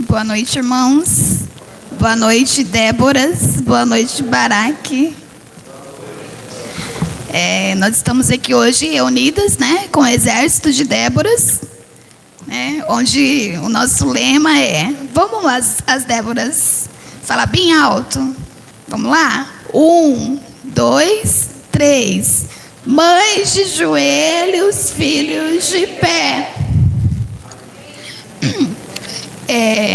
Boa noite, irmãos. Boa noite, Déboras. Boa noite, Baraque. Nós estamos aqui hoje reunidas, né, com o exército de Déboras, né, onde o nosso lema é: vamos lá, as Déboras, falar bem alto. Vamos lá? 1, 2, 3. Mães de joelhos, filhos de pé.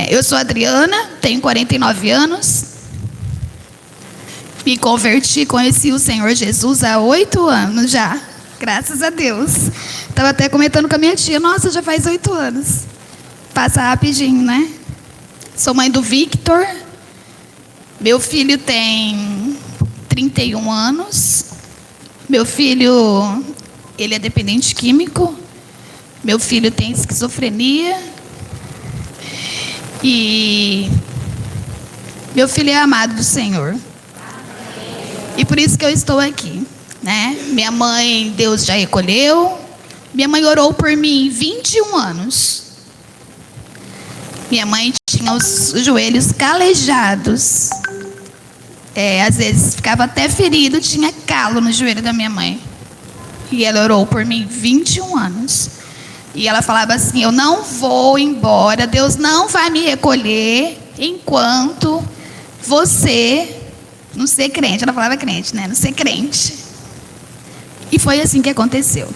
Eu sou Adriana, tenho 49 anos. Me converti, conheci o Senhor Jesus há 8 anos já. Graças a Deus. Estava até comentando com a minha tia. Nossa, já faz 8 anos. Passa rapidinho, né? Sou mãe do Victor. Meu filho tem 31 anos. Meu filho, ele é dependente químico. Meu filho tem esquizofrenia. E meu filho é amado do Senhor. E por isso que eu estou aqui, né? Minha mãe, Deus já recolheu. Minha mãe orou por mim 21 anos. Minha mãe tinha os joelhos calejados. Às vezes ficava até ferido, tinha calo no joelho da minha mãe. E ela orou por mim 21 anos. E ela falava assim: eu não vou embora, Deus não vai me recolher enquanto você não ser crente. Ela falava crente, né? Não ser crente. E foi assim que aconteceu.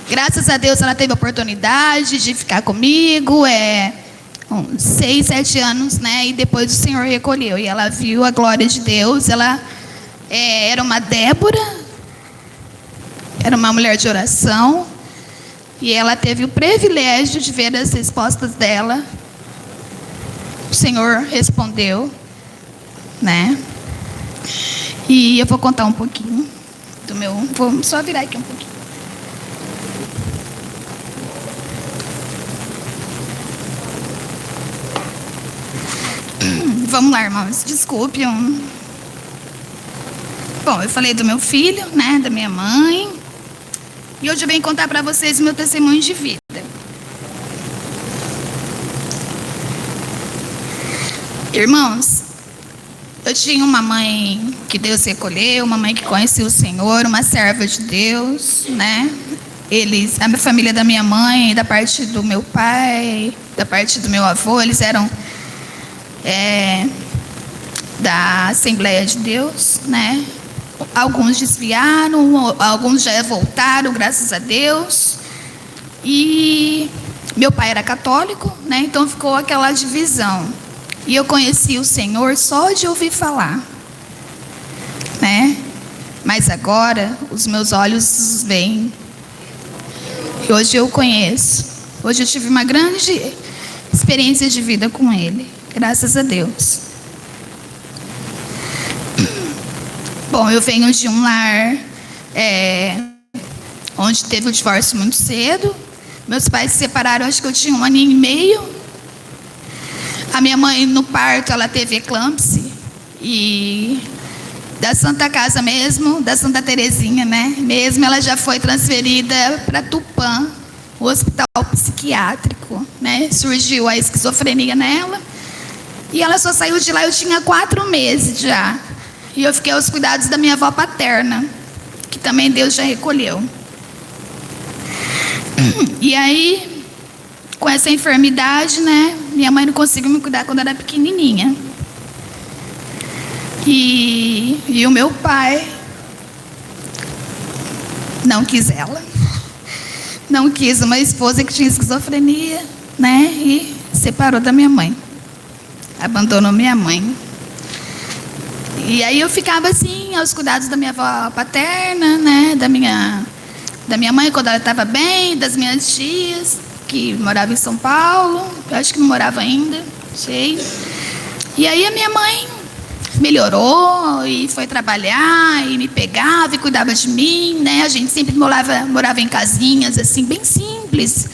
Graças a Deus ela teve a oportunidade de ficar comigo, 6, 7 anos, né? E depois o Senhor recolheu. E ela viu a glória de Deus. Ela era uma Débora, era uma mulher de oração. E ela teve o privilégio de ver as respostas dela. O Senhor respondeu, né? E eu vou contar um pouquinho do meu... Vou só virar aqui um pouquinho. Vamos lá, irmãos. Desculpe. Bom, eu falei do meu filho, né? Da minha mãe. E hoje eu venho contar para vocês o meu testemunho de vida. Irmãos, eu tinha uma mãe que Deus recolheu, uma mãe que conhecia o Senhor, uma serva de Deus, né? A minha família da minha mãe, da parte do meu pai, da parte do meu avô, eles eram da Assembleia de Deus, né? Alguns desviaram, alguns já voltaram, graças a Deus. E meu pai era católico, né? Então ficou aquela divisão. E eu conheci o Senhor só de ouvir falar, né? Mas agora os meus olhos veem. E hoje eu conheço. Hoje eu tive uma grande experiência de vida com Ele, graças a Deus. Bom, eu venho de um lar onde teve o divórcio muito cedo. Meus pais se separaram, acho que eu tinha 1 ano e meio. A minha mãe, no parto, ela teve eclâmpsia. E da Santa Casa mesmo, da Santa Terezinha, né? Mesmo, ela já foi transferida para Tupã, o hospital psiquiátrico, né? Surgiu a esquizofrenia nela. E ela só saiu de lá, eu tinha 4 meses já. E eu fiquei aos cuidados da minha avó paterna, que também Deus já recolheu. E aí, com essa enfermidade, né, minha mãe não conseguiu me cuidar quando eu era pequenininha. E o meu pai não quis ela. Não quis uma esposa que tinha esquizofrenia, né, e separou da minha mãe. Abandonou minha mãe. E aí eu ficava assim, aos cuidados da minha avó paterna, né? Da minha mãe quando ela estava bem, das minhas tias, que moravam em São Paulo. Eu acho que não morava ainda, sei. E aí a minha mãe melhorou e foi trabalhar e me pegava e cuidava de mim, né? A gente sempre morava em casinhas assim, bem simples.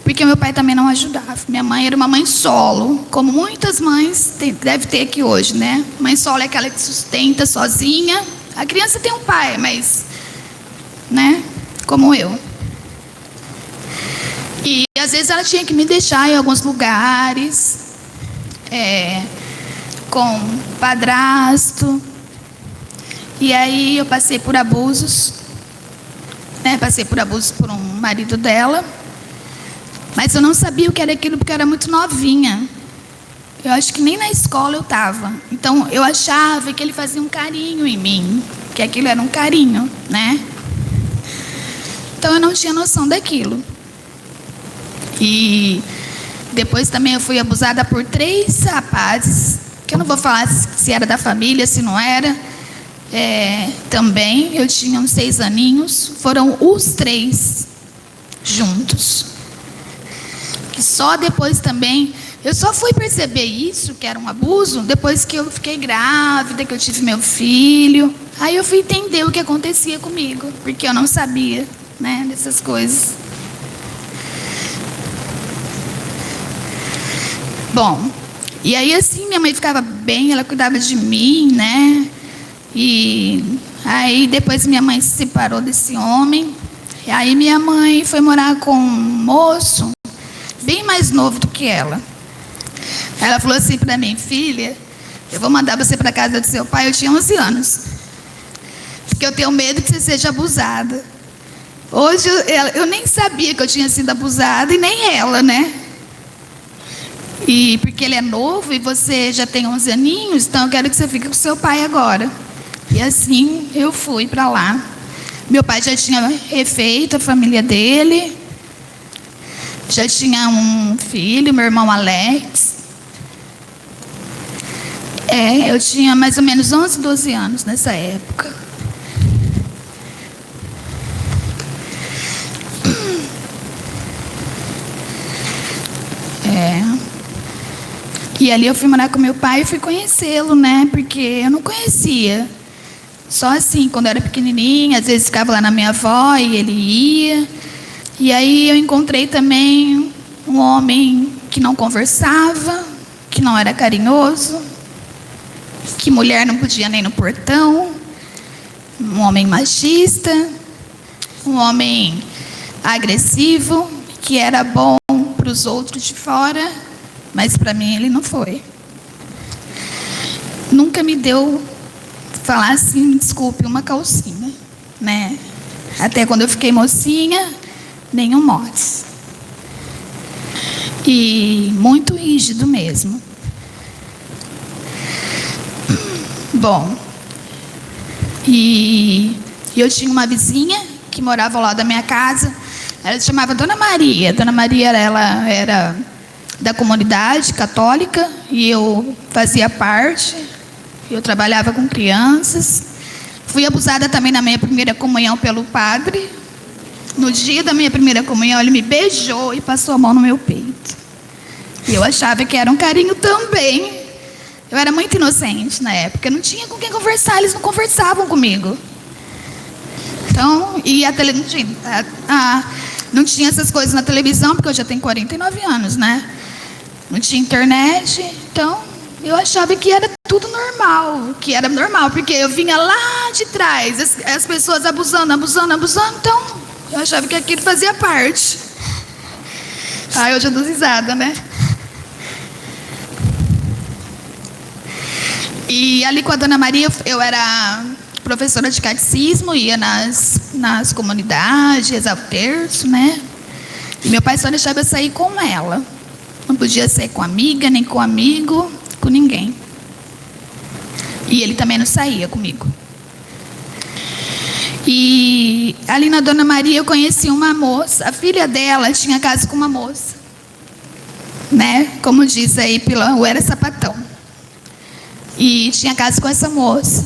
Porque meu pai também não ajudava. Minha mãe era uma mãe solo, como muitas mães deve ter aqui hoje, né? Mãe solo é aquela que sustenta sozinha. A criança tem um pai, mas, né? Como eu. E às vezes ela tinha que me deixar em alguns lugares, com padrasto. E aí eu passei por abusos, né? Passei por abusos por um marido dela. Mas eu não sabia o que era aquilo porque eu era muito novinha. Eu acho que nem na escola eu estava. Então eu achava que ele fazia um carinho em mim, que aquilo era um carinho, né? Então eu não tinha noção daquilo. E depois também eu fui abusada por 3 rapazes, que eu não vou falar se era da família, se não era. Também eu tinha uns 6 aninhos, foram os 3 juntos. Que só depois também, eu só fui perceber isso, que era um abuso, depois que eu fiquei grávida, que eu tive meu filho. Aí eu fui entender o que acontecia comigo, porque eu não sabia, né, dessas coisas. Bom, e aí assim minha mãe ficava bem, ela cuidava de mim, né? E aí depois minha mãe se separou desse homem. E aí minha mãe foi morar com um moço bem mais novo do que ela. Ela falou assim para mim: filha, eu vou mandar você para casa do seu pai. Eu tinha 11 anos, porque eu tenho medo que você seja abusada. Hoje eu nem sabia que eu tinha sido abusada, e nem ela, né? E porque ele é novo e você já tem 11 aninhos, então eu quero que você fique com seu pai agora. E assim eu fui para lá. Meu pai já tinha refeito a família dele, já tinha um filho, meu irmão Alex. Eu tinha mais ou menos 11, 12 anos nessa época. E ali eu fui morar com meu pai e fui conhecê-lo, né? Porque eu não conhecia. Só assim, quando eu era pequenininha, às vezes ficava lá na minha avó e ele ia. E aí eu encontrei também um homem que não conversava, que não era carinhoso, que mulher não podia nem no portão, um homem machista, um homem agressivo, que era bom para os outros de fora, mas para mim ele não foi. Nunca me deu, falar assim, desculpe, uma calcinha, né? Até quando eu fiquei mocinha, nenhum motes. E muito rígido mesmo. Bom, e eu tinha uma vizinha que morava ao lado da minha casa. Ela se chamava Dona Maria. Dona Maria, ela era da comunidade católica e eu fazia parte. Eu trabalhava com crianças. Fui abusada também na minha primeira comunhão pelo padre. No dia da minha primeira comunhão, ele me beijou e passou a mão no meu peito. E eu achava que era um carinho também. Eu era muito inocente na época. Eu não tinha com quem conversar, eles não conversavam comigo. Então, e a televisão, não tinha essas coisas na televisão, porque eu já tenho 49 anos, né? Não tinha internet, então eu achava que era tudo normal, porque eu vinha lá de trás, as pessoas abusando, então eu achava que aquilo fazia parte. Hoje eu dou risada, né? E ali com a Dona Maria, eu era professora de catecismo, ia nas comunidades, rezava o terço, né? E meu pai só deixava eu sair com ela. Não podia sair com amiga, nem com amigo, com ninguém. E ele também não saía comigo. E ali na Dona Maria eu conheci uma moça. A filha dela tinha casa com uma moça, né? Como diz aí, eu era sapatão. E tinha casa com essa moça.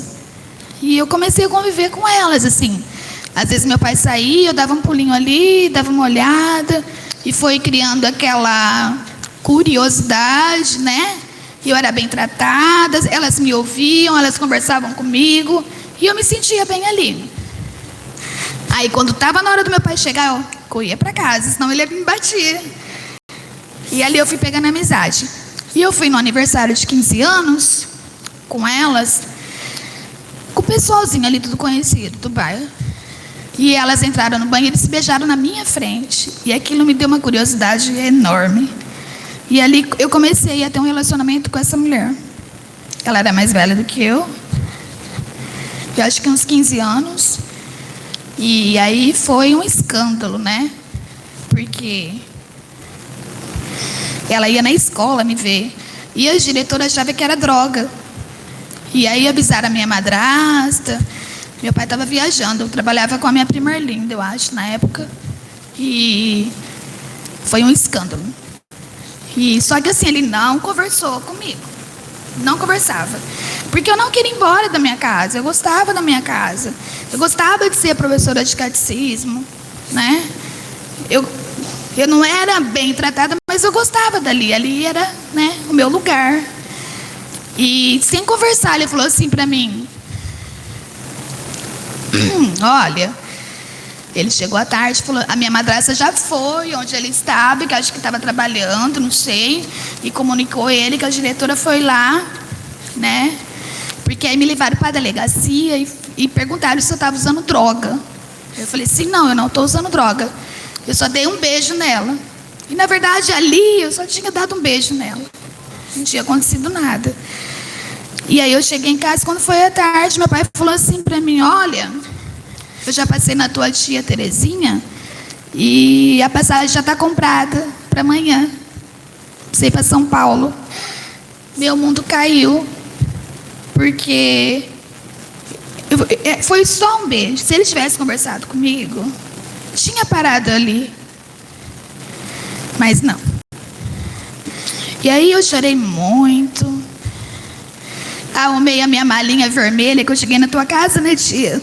E eu comecei a conviver com elas, assim. Às vezes meu pai saía, eu dava um pulinho ali, dava uma olhada. E foi criando aquela curiosidade, né? E eu era bem tratada, elas me ouviam, elas conversavam comigo. E eu me sentia bem ali. Aí quando estava na hora do meu pai chegar, eu corria para casa, senão ele me batia. E ali eu fui pegando amizade. E eu fui no aniversário de 15 anos com elas, com o pessoalzinho ali, tudo conhecido do bairro. E elas entraram no banheiro e se beijaram na minha frente. E aquilo me deu uma curiosidade enorme. E ali eu comecei a ter um relacionamento com essa mulher. Ela era mais velha do que eu acho que uns 15 anos. E aí foi um escândalo, né? Porque ela ia na escola me ver. E as diretoras achavam que era droga. E aí avisaram a minha madrasta. Meu pai estava viajando. Eu trabalhava com a minha prima Arlinda, eu acho, na época. E foi um escândalo. E só que assim, ele não conversou comigo. Não conversava. Porque eu não queria ir embora da minha casa. Eu gostava da minha casa. Eu gostava de ser professora de catecismo, né? Eu não era bem tratada, mas eu gostava dali. Ali era, né, o meu lugar. E sem conversar, ele falou assim para mim: olha, ele chegou à tarde, falou, a minha madrasta já foi onde ele estava, que acho que estava trabalhando, não sei, e comunicou ele que a diretora foi lá, né? Porque aí me levaram para a delegacia e perguntaram se eu estava usando droga. Eu falei assim: não, eu não estou usando droga. Eu só dei um beijo nela. E na verdade ali eu só tinha dado um beijo nela. Não tinha acontecido nada. E aí eu cheguei em casa, quando foi à tarde, meu pai falou assim para mim: olha, eu já passei na tua tia Terezinha e a passagem já está comprada para amanhã. Você ir para São Paulo. Meu mundo caiu. Porque foi só um beijo. Se ele tivesse conversado comigo, tinha parado ali. Mas não. E aí eu chorei muito. Arrumei a minha malinha vermelha que eu cheguei na tua casa, né, tia?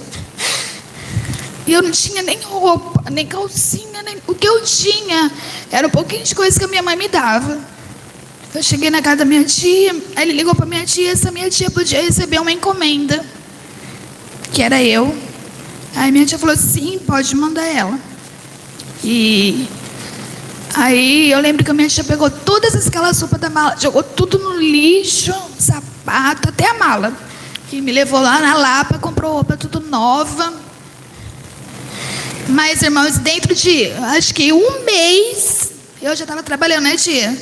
E eu não tinha nem roupa, nem calcinha, nem... O que eu tinha era um pouquinho de coisa que a minha mãe me dava. Eu cheguei na casa da minha tia, aí ele ligou para minha tia, se a minha tia podia receber uma encomenda, que era eu. Aí minha tia falou: sim, pode mandar ela. E aí eu lembro que a minha tia pegou todas aquelas roupas da mala, jogou tudo no lixo, sapato, até a mala. E me levou lá na Lapa, comprou roupa tudo nova. Mas, irmãos, dentro de, acho que um mês, eu já estava trabalhando, né, tia?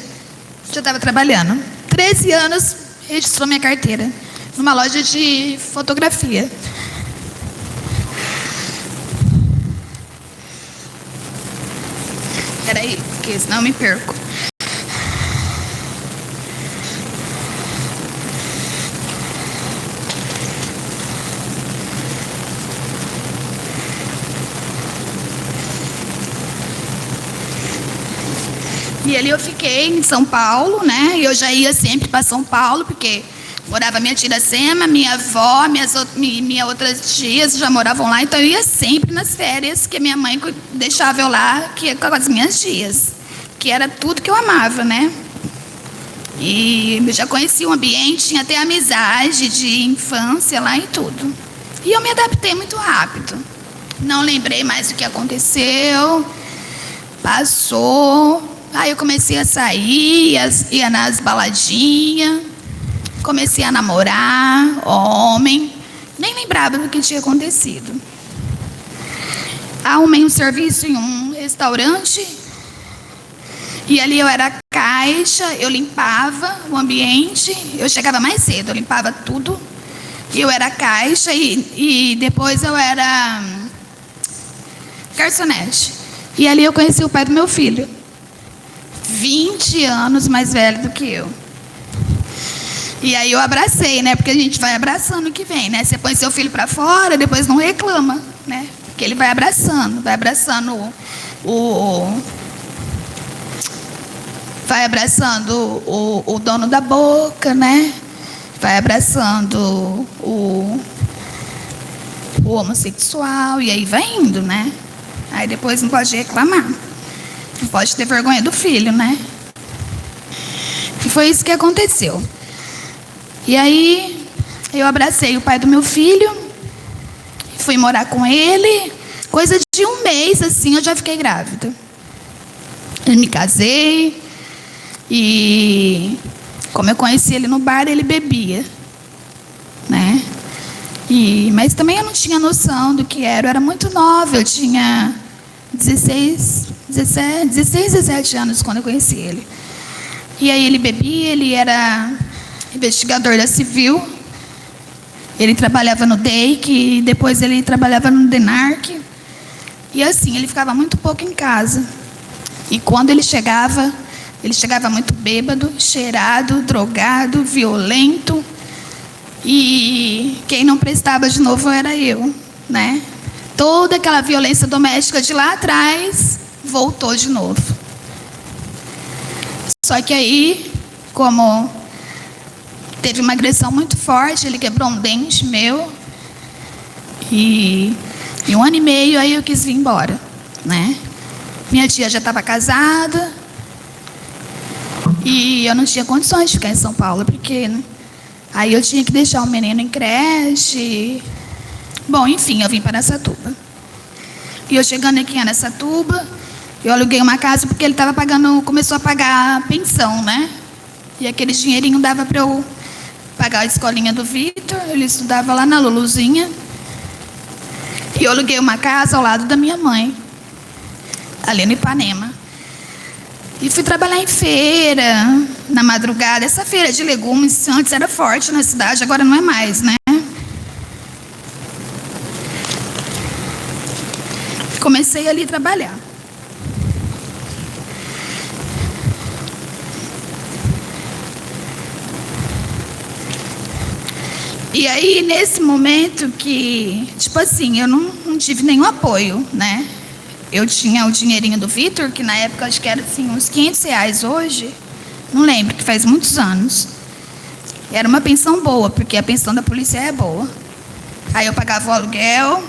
Já estava trabalhando. 13 anos, registrou minha carteira numa loja de fotografia. Peraí, porque senão eu me perco. E ali eu fiquei em São Paulo, né? E eu já ia sempre para São Paulo, porque morava minha tia Iracema, minha avó, minhas outras tias já moravam lá. Então eu ia sempre nas férias, que a minha mãe deixava eu lá, que ia com as minhas tias, que era tudo que eu amava, né? E eu já conhecia o ambiente, tinha até amizade de infância lá e tudo. E eu me adaptei muito rápido. Não lembrei mais o que aconteceu. Passou. Aí eu comecei a sair, ia nas baladinhas, comecei a namorar, homem, nem lembrava do que tinha acontecido. Arrumei um serviço em um restaurante, e ali eu era caixa, eu limpava o ambiente, eu chegava mais cedo, eu limpava tudo, e eu era caixa, e depois eu era garçonete. E ali eu conheci o pai do meu filho. 20 anos mais velho do que eu. E aí eu abracei, né? Porque a gente vai abraçando o que vem, né? Você põe seu filho para fora, depois não reclama, né? Porque ele vai abraçando o dono da boca, né? Vai abraçando o homossexual, e aí vai indo, né? Aí depois não pode reclamar. Não pode ter vergonha do filho, né? E foi isso que aconteceu. E aí eu abracei o pai do meu filho, fui morar com ele. Coisa de um mês, assim, eu já fiquei grávida. Eu me casei. E como eu conheci ele no bar, ele bebia, né? Mas também eu não tinha noção do que era. Eu era muito nova, eu tinha 17 anos quando eu conheci ele. E aí ele bebia, ele era investigador da Civil. Ele trabalhava no DEIC e depois ele trabalhava no DENARC. E assim, ele ficava muito pouco em casa. E quando ele chegava muito bêbado, cheirado, drogado, violento. E quem não prestava de novo era eu, né? Toda aquela violência doméstica de lá atrás voltou de novo. Só que aí, como teve uma agressão muito forte, ele quebrou um dente meu. E 1 ano e meio aí eu quis vir embora, né? Minha tia já estava casada. E eu não tinha condições de ficar em São Paulo, porque aí eu tinha que deixar o menino em creche. Bom, enfim, eu vim para Araçatuba. E eu chegando aqui em Araçatuba, eu aluguei uma casa porque ele estava começou a pagar a pensão, né? E aquele dinheirinho dava para eu pagar a escolinha do Vitor. Ele estudava lá na Luluzinha. E eu aluguei uma casa ao lado da minha mãe, ali no Ipanema. E fui trabalhar em feira, na madrugada. Essa feira de legumes antes era forte na cidade, agora não é mais, né? Comecei ali a trabalhar. E aí, nesse momento que, tipo assim, eu não tive nenhum apoio, né? Eu tinha o dinheirinho do Vitor, que na época acho que era assim, uns R$500 hoje. Não lembro, que faz muitos anos. Era uma pensão boa, porque a pensão da polícia é boa. Aí eu pagava o aluguel,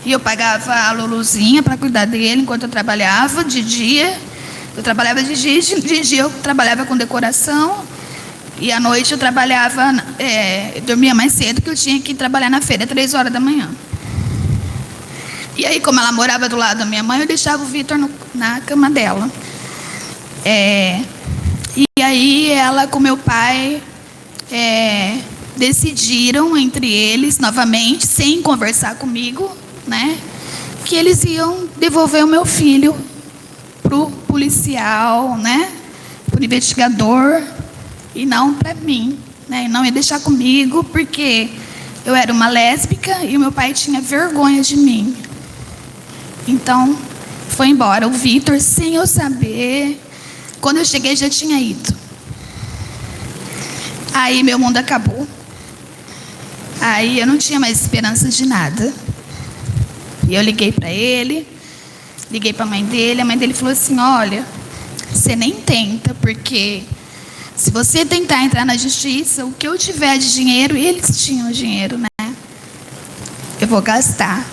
e eu pagava a Luluzinha para cuidar dele enquanto eu trabalhava de dia. Eu trabalhava de dia eu trabalhava com decoração. E à noite eu trabalhava, eu dormia mais cedo, que eu tinha que trabalhar na feira, 3 horas da manhã. E aí, como ela morava do lado da minha mãe, eu deixava o Vitor na cama dela. E aí, ela com meu pai decidiram entre eles, novamente, sem conversar comigo, né, que eles iam devolver o meu filho pro policial, né, pro investigador, e não para mim, né, e não ia deixar comigo, porque eu era uma lésbica e o meu pai tinha vergonha de mim. Então, foi embora. O Vitor, sem eu saber, quando eu cheguei já tinha ido. Aí meu mundo acabou. Aí eu não tinha mais esperança de nada. E eu liguei para ele, liguei para a mãe dele falou assim: olha, você nem tenta, porque se você tentar entrar na justiça, o que eu tiver de dinheiro, eles tinham dinheiro, né? Eu vou gastar.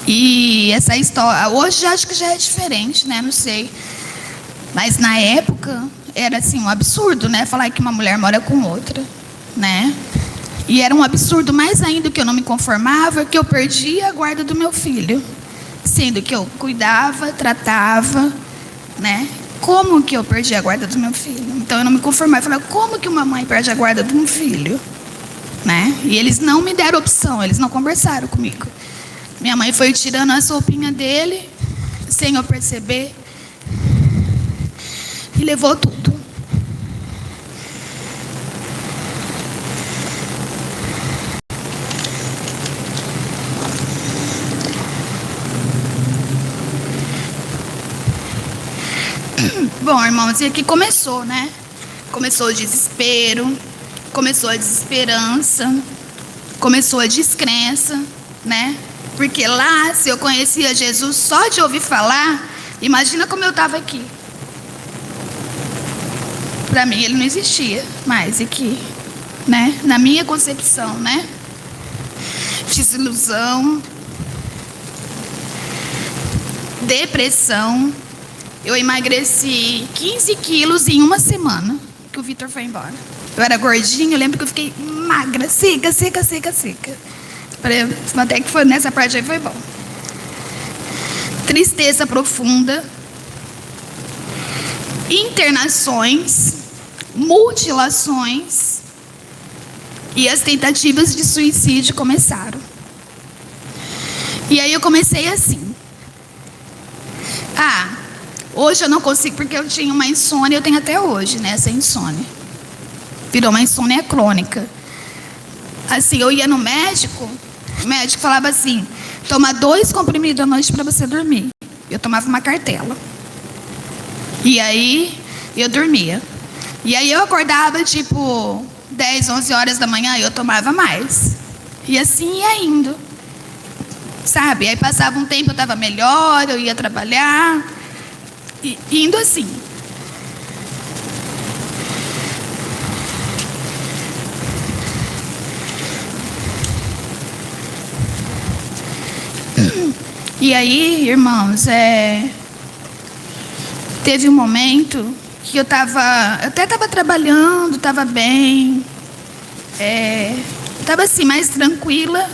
E essa história, hoje acho que já é diferente, né? Não sei. Mas na época era assim um absurdo, né? Falar que uma mulher mora com outra, né? E era um absurdo mais ainda, que eu não me conformava, que eu perdi a guarda do meu filho, sendo que eu cuidava, tratava, né? Como que eu perdi a guarda do meu filho? Então eu não me conformava. Eu falava, como que uma mãe perde a guarda de um filho, né? E eles não me deram opção, eles não conversaram comigo. Minha mãe foi tirando a roupinha dele, sem eu perceber, e levou tudo. Bom, irmãos, e aqui começou, né? Começou o desespero, começou a desesperança, começou a descrença, né? Porque lá, se eu conhecia Jesus só de ouvir falar, imagina como eu estava aqui. Para mim, ele não existia mais aqui, né? Na minha concepção, né? Desilusão, depressão. Eu emagreci 15 quilos em 1 semana que o Vitor foi embora. Eu era gordinha, eu lembro que eu fiquei magra, seca. Até que foi nessa parte aí foi bom. Tristeza profunda, internações, mutilações, E as tentativas de suicídio começaram. E aí eu comecei assim. Hoje eu não consigo, porque eu tinha uma insônia, eu tenho até hoje, né, essa insônia. Virou uma insônia crônica. Assim, eu ia no médico, o médico falava assim, toma 2 comprimidos à noite para você dormir. Eu tomava uma cartela. E aí, eu dormia. E aí eu acordava, tipo, 10, 11 horas da manhã, e eu tomava mais. E assim ia indo. Sabe? Aí passava um tempo, eu estava melhor, eu ia trabalhar. E indo assim. E aí, irmãos, teve um momento que eu até estava trabalhando, estava bem, estava assim, mais tranquila,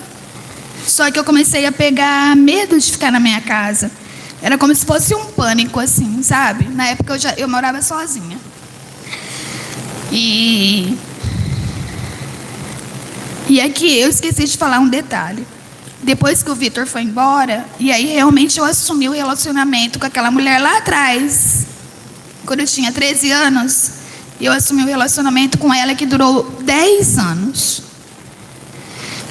só que eu comecei a pegar medo de ficar na minha casa. Era como se fosse um pânico, assim, sabe? Na época eu morava sozinha. E aqui eu esqueci de falar um detalhe. Depois que o Vitor foi embora, e aí realmente eu assumi o relacionamento com aquela mulher lá atrás. Quando eu tinha 13 anos, eu assumi o relacionamento com ela que durou 10 anos.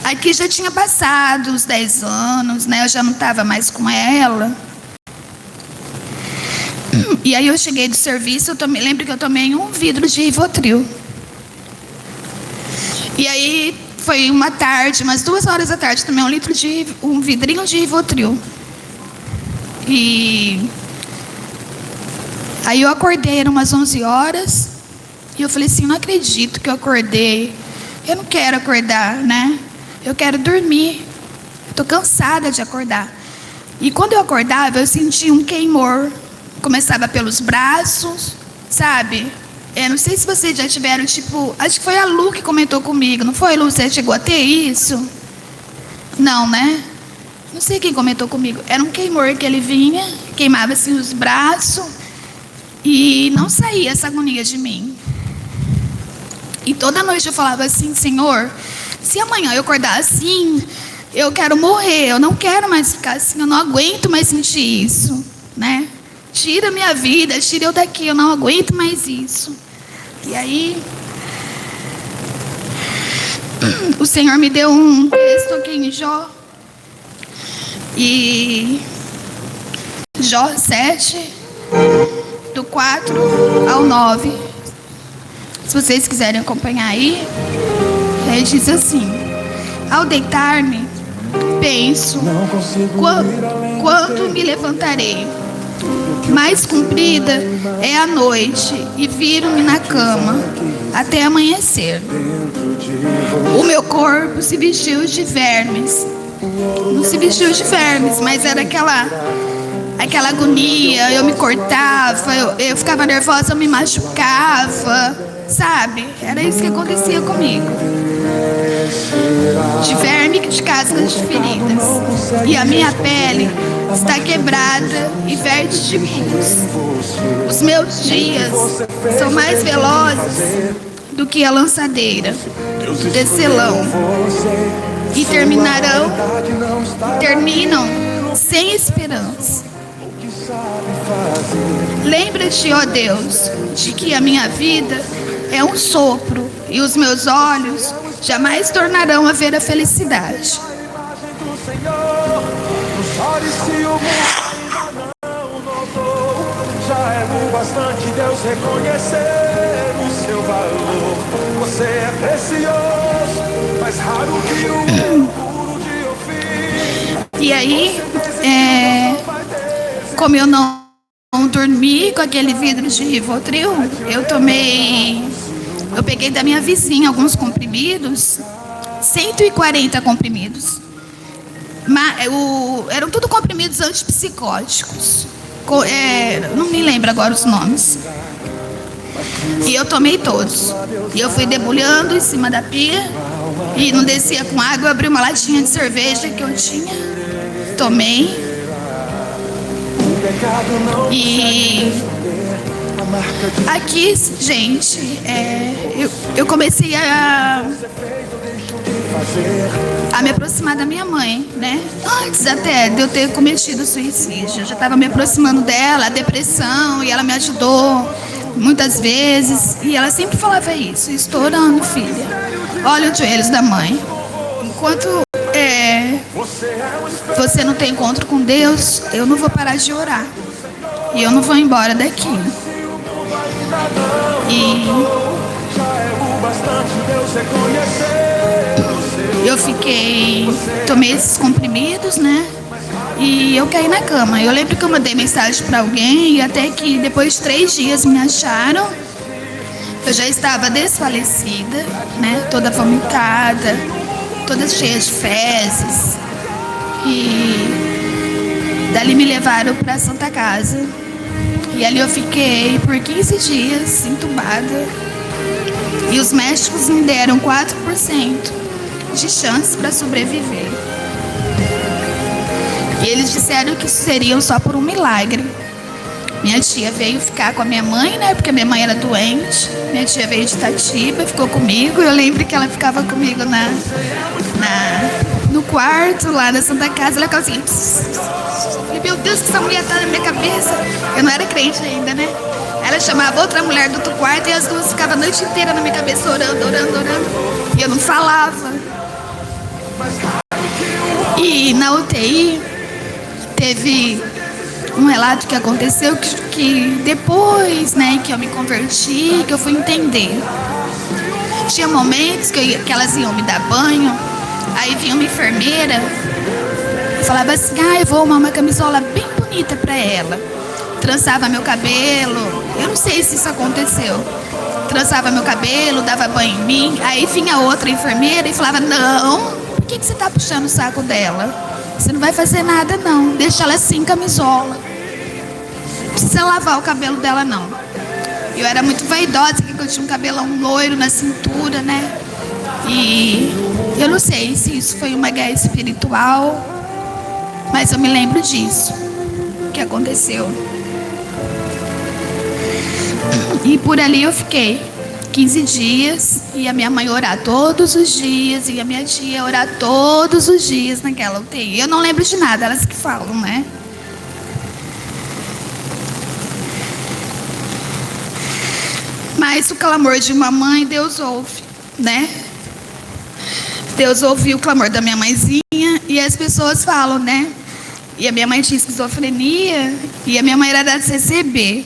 Aqui já tinha passado os 10 anos, né? Eu já não estava mais com ela. E aí eu cheguei do serviço, lembro que eu tomei um vidro de Rivotril. E aí foi uma tarde, umas 2 horas da tarde, tomei um vidrinho de Rivotril. E aí eu acordei, eram umas 11 horas, e eu falei assim, não acredito que eu acordei. Eu não quero acordar, né? Eu quero dormir. Estou cansada de acordar. E quando eu acordava, eu sentia um queimor. Começava pelos braços, sabe? Não sei se vocês já tiveram, tipo... Acho que foi a Lu que comentou comigo. Não foi, Lu? Você chegou a ter isso? Não, né? Não sei quem comentou comigo. Era um queimor que ele vinha, queimava assim os braços. E não saía essa agonia de mim. E toda noite eu falava assim, Senhor, se amanhã eu acordar assim, eu quero morrer. Eu não quero mais ficar assim, eu não aguento mais sentir isso, né? Tira minha vida, tira eu daqui, eu não aguento mais isso. E aí, o Senhor me deu um texto aqui em Jó. E Jó 7, do 4 ao 9. Se vocês quiserem acompanhar aí, diz assim: ao deitar-me, penso, quando me levantarei? Mais comprida é a noite, e viro-me na cama até amanhecer. O meu corpo se vestiu de vermes. Não se vestiu de vermes, mas era aquela agonia. Eu me cortava, eu ficava nervosa, eu me machucava, sabe? Era isso que acontecia comigo. De verme, de cascas de feridas. E a minha pele está quebrada e verde de pus. Os meus dias são mais velozes do que a lançadeira do tecelão. E terminam sem esperança. Lembra-te, ó Deus, de que a minha vida é um sopro, e os meus olhos jamais tornarão a ver a felicidade. Já é o bastante Deus reconhecer o seu valor. Você é precioso, mais raro que o puro de Ofir. E aí, como eu não dormi com aquele vidro de Rivotril, eu peguei da minha vizinha alguns comprimidos, 140 comprimidos. Eram tudo comprimidos antipsicóticos. Não me lembro agora os nomes. E eu tomei todos. E eu fui debulhando em cima da pia. E não descia com água. Eu abri uma latinha de cerveja que eu tinha. Tomei. E aqui, gente, eu comecei a a me aproximar da minha mãe, né? Antes até de eu ter cometido suicídio. Eu já estava me aproximando dela, a depressão, e ela me ajudou muitas vezes. E ela sempre falava isso: estou orando, filha. Olha os joelhos da mãe. Enquanto você não tem encontro com Deus, eu não vou parar de orar. E eu não vou embora daqui. E eu tomei esses comprimidos, né? E eu caí na cama. Eu lembro que eu mandei mensagem para alguém e até que depois de 3 dias me acharam. Eu já estava desfalecida, né? Toda vomitada, toda cheia de fezes. E dali me levaram para Santa Casa. E ali eu fiquei por 15 dias entubada. E os médicos me deram 4% de chance para sobreviver. E eles disseram que isso seria só por um milagre. Minha tia veio ficar com a minha mãe, né? Porque a minha mãe era doente. Minha tia veio de Itatiba, ficou comigo. Eu lembro que ela ficava comigo no quarto, lá na Santa Casa. Ela ficava assim... Falei, meu Deus, que essa mulher tá na minha cabeça. Eu não era crente ainda, né? Ela chamava outra mulher do outro quarto e as duas ficavam a noite inteira na minha cabeça, orando. E eu não falava. E na UTI, teve um relato que aconteceu que depois, né, que eu me converti, que eu fui entender. Tinha momentos que elas iam me dar banho, aí vinha uma enfermeira e falava assim: eu vou arrumar uma camisola bem bonita pra ela. Trançava meu cabelo, eu não sei se isso aconteceu. Trançava meu cabelo, dava banho em mim, aí vinha outra enfermeira e falava: não, por que você tá puxando o saco dela? Você não vai fazer nada não, deixa ela sem camisola. Não precisa lavar o cabelo dela não. Eu era muito vaidosa, porque eu tinha um cabelão loiro na cintura, né? E eu não sei se isso foi uma guerra espiritual, mas eu me lembro disso, que aconteceu. E por ali eu fiquei 15 dias, e a minha mãe orar todos os dias, e a minha tia orar todos os dias naquela UTI. Eu não lembro de nada, elas que falam, né? Mas o clamor de uma mãe, Deus ouve, né? Deus ouviu o clamor da minha mãezinha, e as pessoas falam, né? E a minha mãe tinha esquizofrenia, e a minha mãe era da CCB.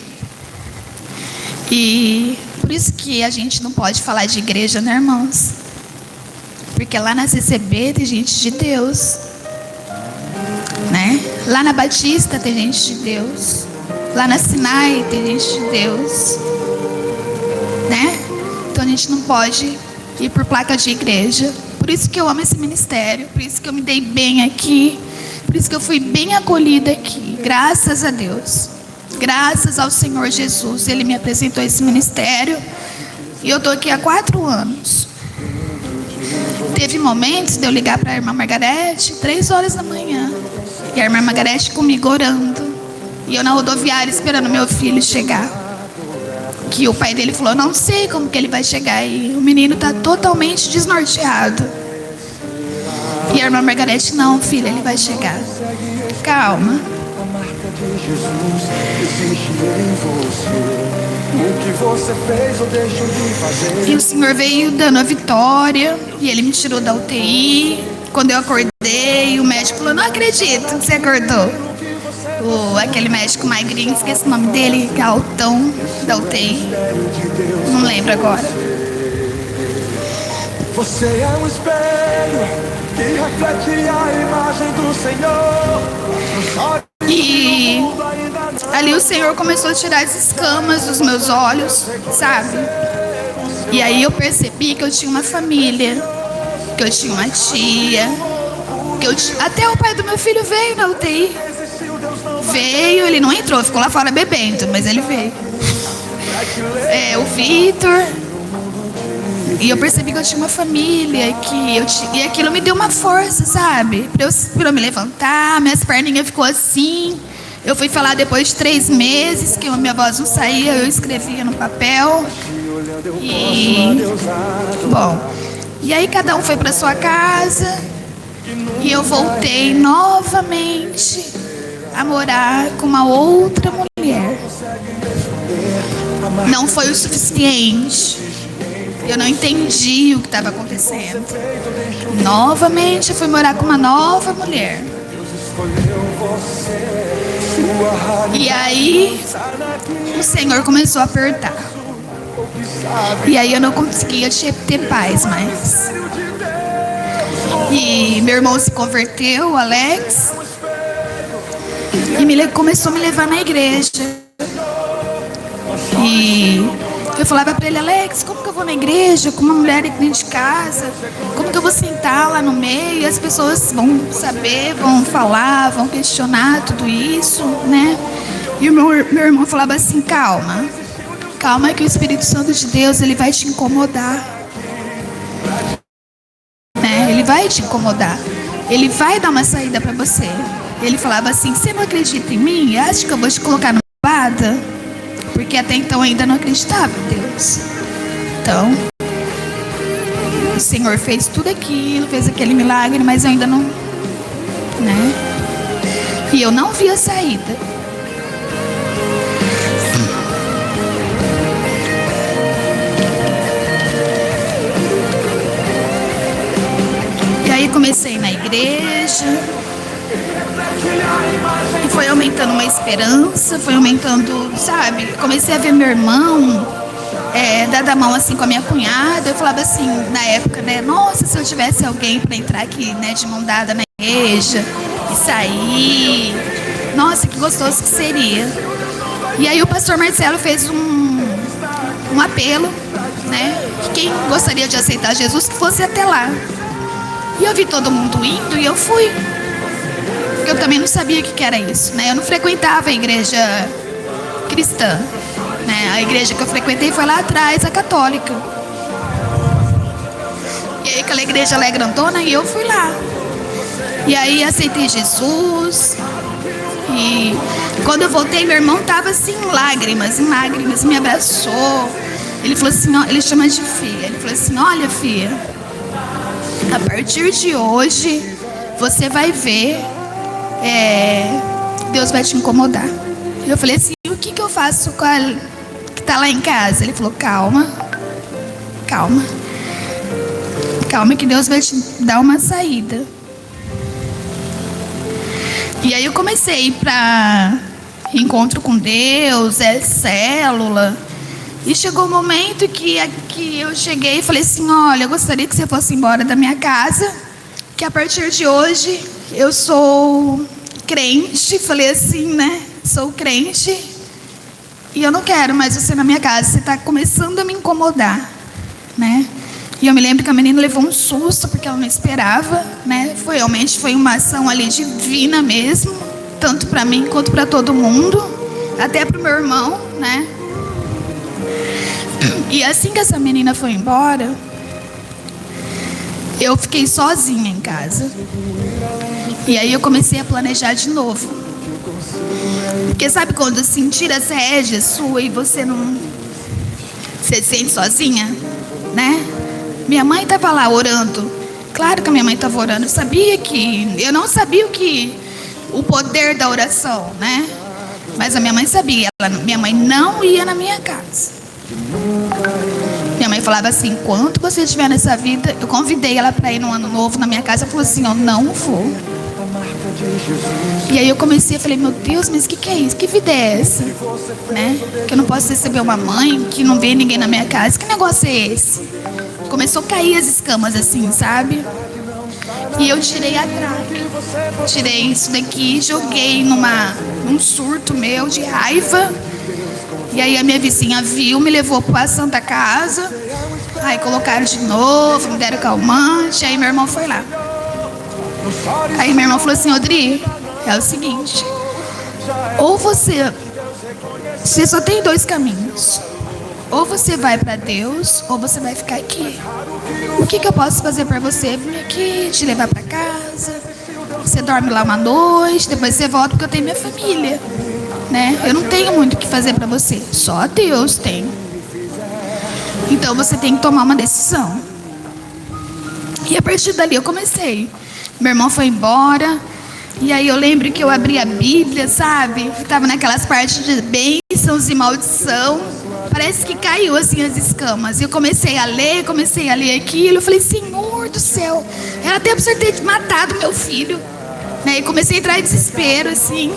E por isso que a gente não pode falar de igreja, né, irmãos? Porque lá na CCB tem gente de Deus, né? Lá na Batista tem gente de Deus. Lá na Sinai tem gente de Deus, né? Então a gente não pode ir por placa de igreja. Por isso que eu amo esse ministério, por isso que eu me dei bem aqui, por isso que eu fui bem acolhida aqui, graças a Deus. Graças ao Senhor Jesus, Ele me apresentou esse ministério. E eu estou aqui há 4 anos. Teve momentos de eu ligar para a irmã Margarete 3 horas da manhã. E a irmã Margarete comigo orando. E eu na rodoviária esperando meu filho chegar. Que o pai dele falou: não sei como que ele vai chegar. E o menino está totalmente desnorteado. E a irmã Margarete: não, filha, ele vai chegar. Calma. Jesus, existe em você. O que você fez ou deixou de fazer. E o Senhor veio dando a vitória. E Ele me tirou da UTI. Quando eu acordei, o médico falou: não acredito que você acordou. Aquele médico magrinho, esqueci o nome dele, que é altão da UTI. Não lembro agora. Você é um espelho que reflete a imagem do Senhor. E ali o Senhor começou a tirar as escamas dos meus olhos, sabe? E aí eu percebi que eu tinha uma família, que eu tinha uma tia, até o pai do meu filho veio na UTI. Veio, ele não entrou, ficou lá fora bebendo, mas ele veio. O Vitor. E eu percebi que eu tinha uma família, e aquilo me deu uma força, sabe? Pra eu me levantar, minhas perninhas ficou assim. Eu fui falar depois de 3 meses, que a minha voz não saía, eu escrevia no papel. E, bom, E aí cada um foi para sua casa e eu voltei novamente a morar com uma outra mulher. Não foi o suficiente. Eu não entendi o que estava acontecendo. Novamente eu fui morar com uma nova mulher. E aí o Senhor começou a apertar. E aí eu não conseguia ter paz mais. E meu irmão se converteu, o Alex, e começou a me levar na igreja. E eu falava pra ele: Alex, como que eu vou na igreja com uma mulher aqui dentro de casa? Como que eu vou sentar lá no meio e as pessoas vão saber, vão falar, vão questionar tudo isso, né? E o meu irmão falava assim: calma, calma que o Espírito Santo de Deus, ele vai te incomodar, né? Ele vai te incomodar, ele vai dar uma saída pra você. Ele falava assim: você não acredita em mim? Acha que eu vou te colocar numa roubada? Porque até então eu ainda não acreditava em Deus. Então, o Senhor fez tudo aquilo, fez aquele milagre, mas eu ainda não, né? E eu não vi a saída. E aí comecei na igreja. E foi aumentando uma esperança, foi aumentando, sabe? Comecei a ver meu irmão dar a mão assim com a minha cunhada. Eu falava assim, na época, né? Nossa, se eu tivesse alguém para entrar aqui, né, de mão dada na igreja e sair. Nossa, que gostoso que seria. E aí o pastor Marcelo fez um apelo, né? Que quem gostaria de aceitar Jesus, que fosse até lá. E eu vi todo mundo indo e eu fui. Porque eu também não sabia o que era isso, né? Eu não frequentava a igreja cristã, né? A igreja que eu frequentei foi lá atrás, a católica. E aí aquela igreja lá é grandona e eu fui lá. E aí aceitei Jesus. E quando eu voltei, meu irmão tava assim em lágrimas, me abraçou. Ele falou assim, ó, ele chama de filha. Ele falou assim: olha, filha, a partir de hoje você vai ver, Deus vai te incomodar. E eu falei assim: o que eu faço com a que tá lá em casa? Ele falou: calma, calma, calma que Deus vai te dar uma saída. E aí eu comecei a ir para encontro com Deus, célula. E chegou um momento que eu cheguei e falei assim: olha, eu gostaria que você fosse embora da minha casa, que a partir de hoje eu sou crente. Falei assim, né? Sou crente e eu não quero mais você na minha casa. Você está começando a me incomodar, né? E eu me lembro que a menina levou um susto, porque ela não esperava, né? Realmente foi uma ação ali divina mesmo, tanto para mim quanto para todo mundo, até para o meu irmão, né? E assim que essa menina foi embora, eu fiquei sozinha em casa. E aí eu comecei a planejar de novo. Porque sabe quando sentir as rédeas sua e você não... Você se sente sozinha, né? Minha mãe estava lá orando. Claro que a minha mãe estava orando. Eu não sabia o poder da oração, né? Mas a minha mãe sabia. Minha mãe não ia na minha casa. Minha mãe falava assim: enquanto você estiver nessa vida... Eu convidei ela para ir no ano novo na minha casa. Ela falou assim: eu não vou. E aí eu comecei, falei: meu Deus, mas o que é isso? Que vida é essa? Né? Que eu não posso receber uma mãe, que não vê ninguém na minha casa. Que negócio é esse? Começou a cair as escamas assim, sabe? E eu tirei a trave. Tirei isso daqui, joguei num surto meu de raiva. E aí a minha vizinha viu, me levou para a Santa Casa. Aí colocaram de novo, me deram calmante. Aí meu irmão foi lá. Aí meu irmão falou assim: Odri, é o seguinte, ou você só tem dois caminhos. Ou você vai para Deus, ou você vai ficar aqui. O que eu posso fazer para você? Vim aqui, te levar para casa. Você dorme lá uma noite, depois você volta, porque eu tenho minha família, né? Eu não tenho muito o que fazer para você. Só Deus tem. Então você tem que tomar uma decisão. E a partir dali eu comecei. Meu irmão foi embora. E aí eu lembro que eu abri a Bíblia, sabe? Estava naquelas partes de bênçãos e maldição. Parece que caiu assim as escamas. E eu comecei a ler aquilo. Eu falei, Senhor do céu, era até para ter matado meu filho. Né? E comecei a entrar em desespero, assim,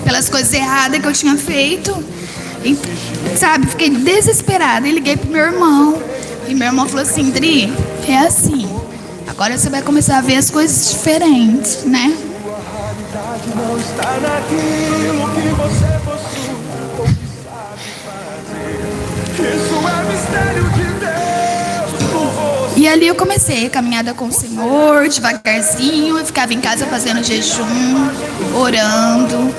pelas coisas erradas que eu tinha feito. E, sabe, fiquei desesperada. E liguei pro meu irmão. E meu irmão falou assim, Dri, é assim. Agora você vai começar a ver as coisas diferentes, né? Não está naquilo que você possui, ou que sabe fazer. Isso é mistério de Deus por você. E ali eu comecei a caminhada com o Senhor, devagarzinho. Eu ficava em casa fazendo jejum, orando.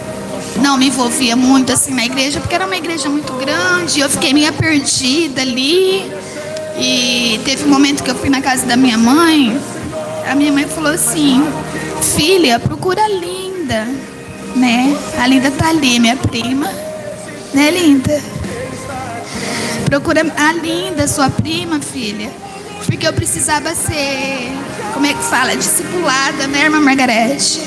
Não me envolvia muito assim na igreja, porque era uma igreja muito grande. Eu fiquei meio perdida ali. E teve um momento que eu fui na casa da minha mãe. A minha mãe falou assim, filha, procura a Linda, né? A Linda tá ali, minha prima, né, Linda? Procura a Linda, sua prima, filha, porque eu precisava ser, como é que fala, discipulada, né, irmã Margarete?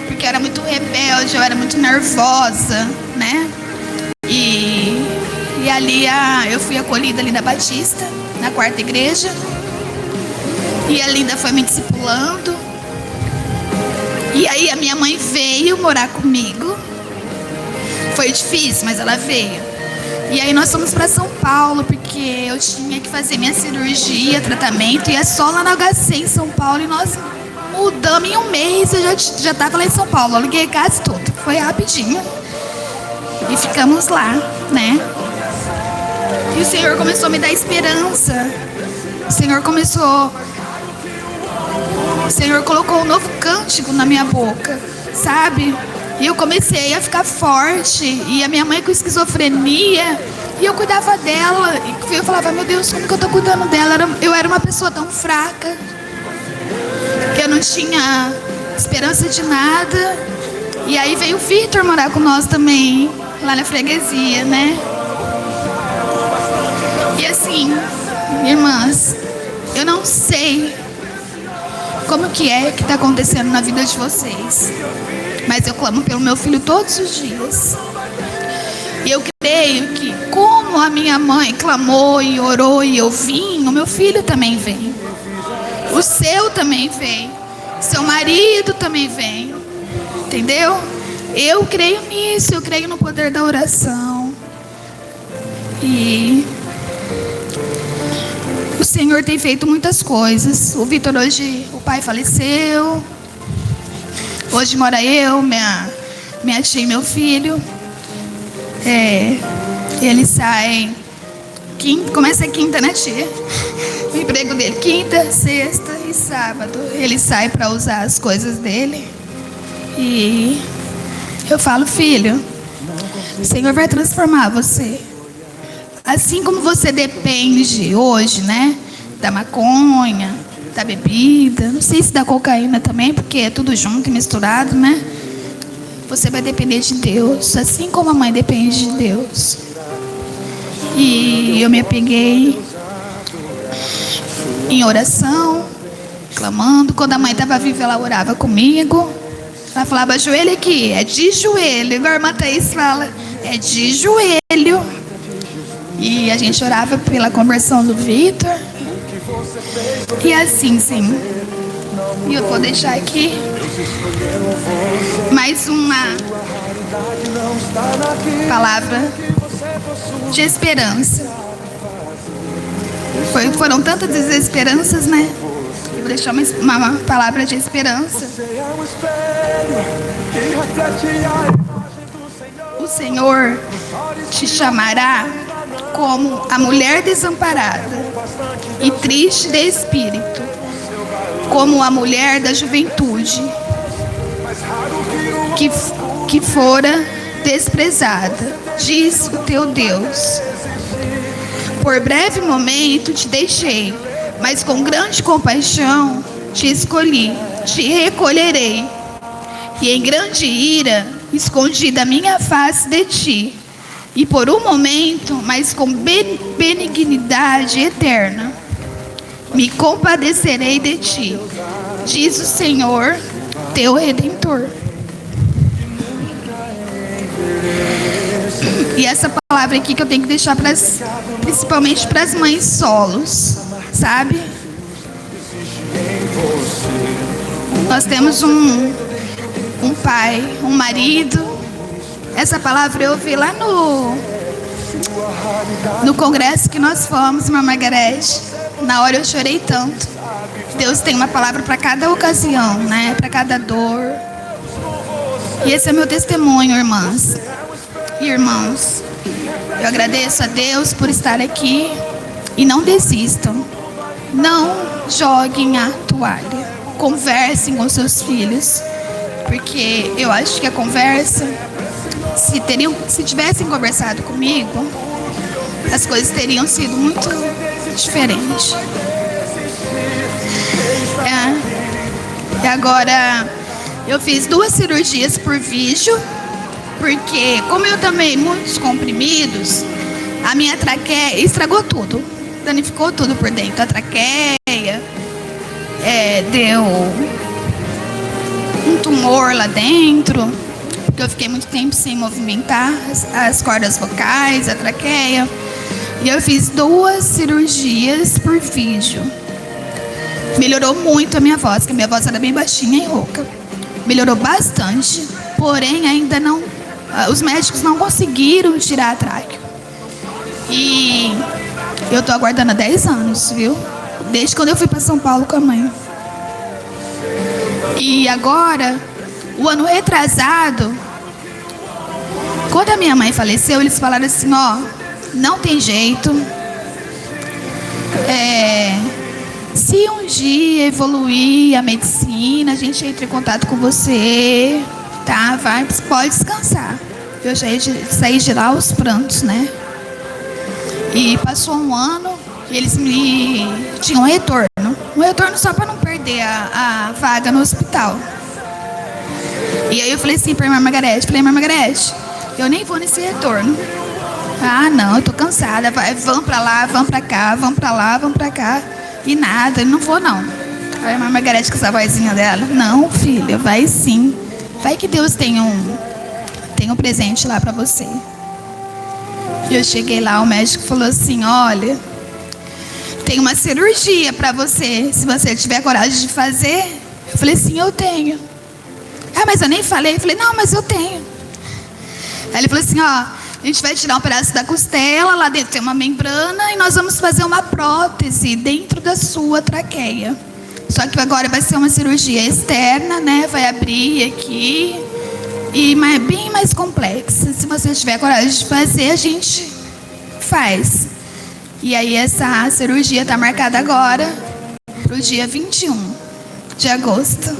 Porque eu era muito rebelde, eu era muito nervosa, né? E ali eu fui acolhida ali da Batista, na quarta igreja. E a Linda foi me discipulando. E aí a minha mãe veio morar comigo. Foi difícil, mas ela veio. E aí nós fomos para São Paulo, porque eu tinha que fazer minha cirurgia, tratamento. E é só lá na HC em São Paulo. E nós mudamos em um mês. Eu já estava lá em São Paulo. Eu aluguei casa e tudo. Foi rapidinho. E ficamos lá, né? E o Senhor começou a me dar esperança. O Senhor colocou um novo cântico na minha boca, sabe? E eu comecei a ficar forte. E a minha mãe com esquizofrenia. E eu cuidava dela. E eu falava, meu Deus, como que eu tô cuidando dela? Eu era uma pessoa tão fraca, que eu não tinha esperança de nada. E aí veio o Vitor morar com nós também, lá na freguesia, né? E assim, irmãs, eu não sei como que está acontecendo na vida de vocês, mas eu clamo pelo meu filho todos os dias. E eu creio que como a minha mãe clamou e orou e eu vim, o meu filho também vem. O seu também vem. Seu marido também vem. Entendeu? Eu creio nisso, eu creio no poder da oração. E o Senhor tem feito muitas coisas. O Vitor hoje, o pai faleceu. Hoje mora eu, minha tia e meu filho. Ele sai começa quinta, né, tia? O emprego dele quinta, sexta e sábado. Ele sai para usar as coisas dele. E eu falo, filho, o Senhor vai transformar você. Assim como você depende hoje, né, da maconha, da bebida, não sei se da cocaína também, porque é tudo junto e misturado, né? Você vai depender de Deus, assim como a mãe depende de Deus. E eu me apeguei em oração, clamando. Quando a mãe estava viva, ela orava comigo. Ela falava, ajoelha aqui, é de joelho. Igual a irmã Thaís fala, é de joelho. E a gente orava pela conversão do Vitor. E assim, sim. E eu vou deixar aqui mais uma palavra de esperança. Foram tantas desesperanças, né? Eu vou deixar uma palavra de esperança. O Senhor te chamará como a mulher desamparada e triste de espírito, como a mulher da juventude que fora desprezada, diz o teu Deus. Por breve momento te deixei, mas com grande compaixão te escolhi, te recolherei. E em grande ira escondi da minha face de ti, e por um momento, mas com benignidade eterna, me compadecerei de ti, diz o Senhor, teu Redentor. E essa palavra aqui que eu tenho que deixar principalmente para as mães solos, sabe? Nós temos um pai, um marido. Essa palavra eu ouvi lá no congresso que nós fomos, irmã Margarete. Na hora eu chorei tanto. Deus tem uma palavra para cada ocasião, né? Para cada dor. E esse é meu testemunho, irmãs e irmãos. Eu agradeço a Deus por estar aqui. E não desistam. Não joguem a toalha. Conversem com seus filhos. Porque eu acho que a conversa, se tivessem conversado comigo, as coisas teriam sido muito diferentes. E agora, eu fiz 2 cirurgias por vídeo, porque como eu tomei muitos comprimidos, a minha traqueia estragou tudo, danificou tudo por dentro. A traqueia, deu um tumor lá dentro, porque eu fiquei muito tempo sem movimentar as cordas vocais, a traqueia. E eu fiz 2 cirurgias por vídeo. Melhorou muito a minha voz, porque a minha voz era bem baixinha e rouca. Melhorou bastante, porém ainda não... Os médicos não conseguiram tirar a tráquea. E eu tô aguardando há 10 anos, viu? Desde quando eu fui para São Paulo com a mãe. E agora, o ano retrasado, quando a minha mãe faleceu, eles falaram assim, ó, não tem jeito. Se um dia evoluir a medicina, a gente entra em contato com você, tá? Pode descansar. Eu já saí de lá aos prantos, né? E passou um ano e eles me tinham um retorno. Um retorno só para não perder a vaga no hospital. E aí eu falei assim pra irmã Margarete, irmã Margarete, eu nem vou nesse retorno. Ah, não, eu tô cansada. Vão pra lá, vão pra cá, vão pra lá, vão pra cá. E nada, eu não vou não. A irmã Margarete com essa vozinha dela, não, filha, vai sim. Vai que Deus tem um presente lá pra você. E eu cheguei lá, o médico falou assim, olha, tem uma cirurgia pra você, se você tiver coragem de fazer. Eu falei assim, eu tenho. Ah, mas eu nem falei. Eu falei, não, mas eu tenho. Aí ele falou assim, ó, a gente vai tirar um pedaço da costela, lá dentro tem uma membrana e nós vamos fazer uma prótese dentro da sua traqueia. Só que agora vai ser uma cirurgia externa, né? Vai abrir aqui e bem mais complexa. Se você tiver coragem de fazer, a gente faz. E aí essa cirurgia está marcada agora para o dia 21 de agosto.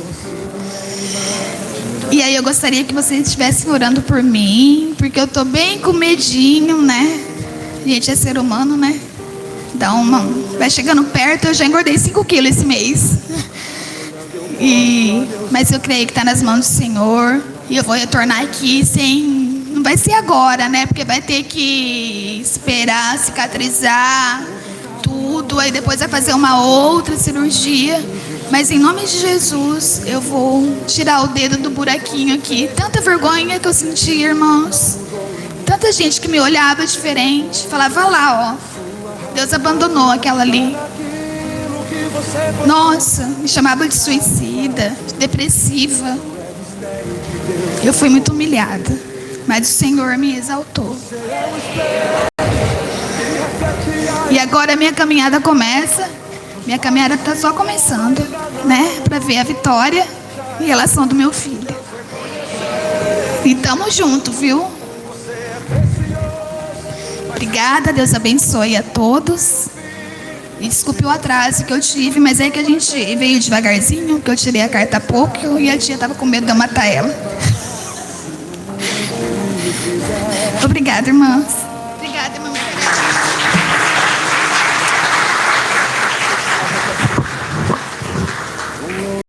E aí eu gostaria que vocês estivessem orando por mim, porque eu tô bem com medinho, né? A gente é ser humano, né? Vai chegando perto, eu já engordei 5 quilos esse mês. Mas eu creio que está nas mãos do Senhor. E eu vou retornar aqui não vai ser agora, né? Porque vai ter que esperar cicatrizar tudo. Aí depois vai fazer uma outra cirurgia. Mas em nome de Jesus, eu vou tirar o dedo do buraquinho aqui. Tanta vergonha que eu senti, irmãos. Tanta gente que me olhava diferente. Falava lá, ó. Deus abandonou aquela ali. Nossa, me chamava de suicida, de depressiva. Eu fui muito humilhada. Mas o Senhor me exaltou. E agora a minha caminhada começa. Minha caminhada está só começando, né? Para ver a vitória em relação do meu filho. E tamo junto, viu? Obrigada, Deus abençoe a todos. E desculpe o atraso que eu tive, mas é que a gente veio devagarzinho, que eu tirei a carta há pouco e a tia estava com medo de eu matar ela. Obrigada, irmãs. Obrigada, irmã.